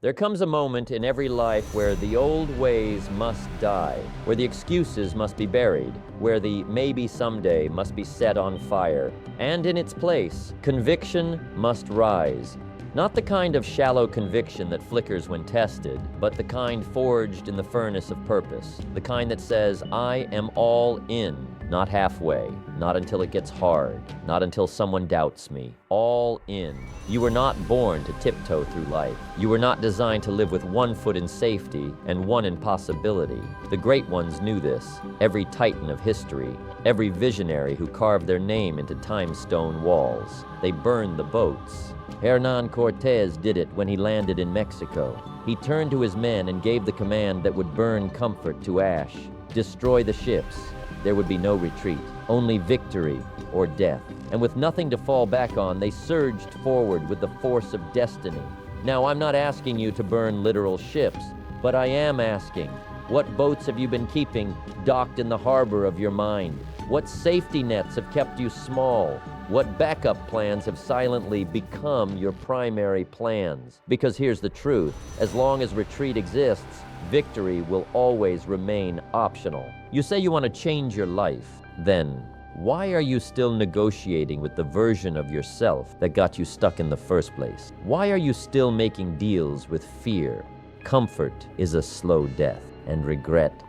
There comes a moment in every life where the old ways must die, where the excuses must be buried, where the maybe someday must be set on fire, and in its place, conviction must rise. Not the kind of shallow conviction that flickers when tested, but the kind forged in the furnace of purpose, the kind that says, I am all in, not halfway, not until it gets hard, not until someone doubts me, all in. You were not born to tiptoe through life. You were not designed to live with one foot in safety and one in possibility. The great ones knew this, every titan of history, every visionary who carved their name into time's stone walls. They burned the boats. Hernán Cortés did it when he landed in Mexico. He turned to his men and gave the command that would burn comfort to ash, destroy the ships. There would be no retreat, only victory or death. And with nothing to fall back on, they surged forward with the force of destiny. Now, I'm not asking you to burn literal ships, but I am asking, what boats have you been keeping docked in the harbor of your mind? What safety nets have kept you small? What backup plans have silently become your primary plans? Because here's the truth, as long as retreat exists, victory will always remain optional. You say you want to change your life, then why are you still negotiating with the version of yourself that got you stuck in the first place? Why are you still making deals with fear? Comfort is a slow death, and regret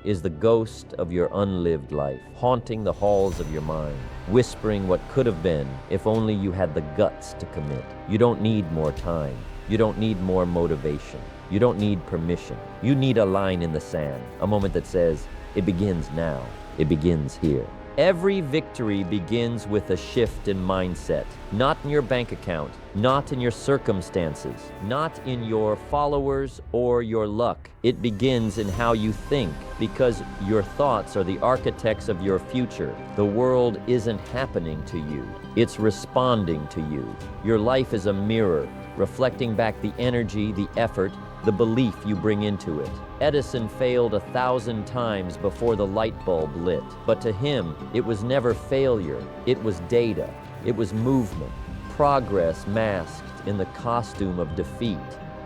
is the ghost of your unlived life, haunting the halls of your mind, whispering what could have been if only you had the guts to commit. You don't need more time. You don't need more motivation. You don't need permission. You need a line in the sand, a moment that says, it begins now. It begins here. Every victory begins with a shift in mindset, not in your bank account, not in your circumstances, not in your followers or your luck. It begins in how you think, because your thoughts are the architects of your future. The world isn't happening to you. It's responding to you. Your life is a mirror, reflecting back the energy, the effort, the belief you bring into it. Edison failed 1,000 times before the light bulb lit, but to him, it was never failure. It was data. It was movement. Progress masked in the costume of defeat.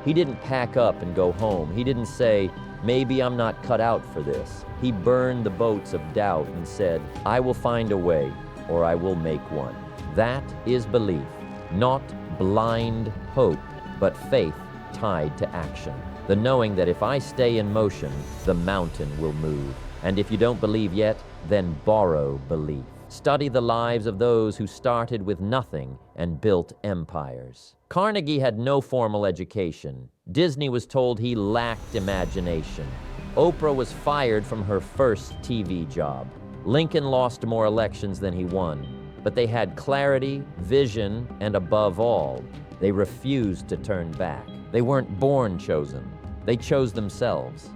He didn't pack up and go home. He didn't say, maybe I'm not cut out for this. He burned the boats of doubt and said, I will find a way, or I will make one. That is belief, not blind hope, but faith tied to action. The knowing that if I stay in motion, the mountain will move. And if you don't believe yet, then borrow belief. Study the lives of those who started with nothing and built empires. Carnegie had no formal education. Disney was told he lacked imagination. Oprah was fired from her first TV job. Lincoln lost more elections than he won, but they had clarity, vision, and above all, they refused to turn back. They weren't born chosen. They chose themselves.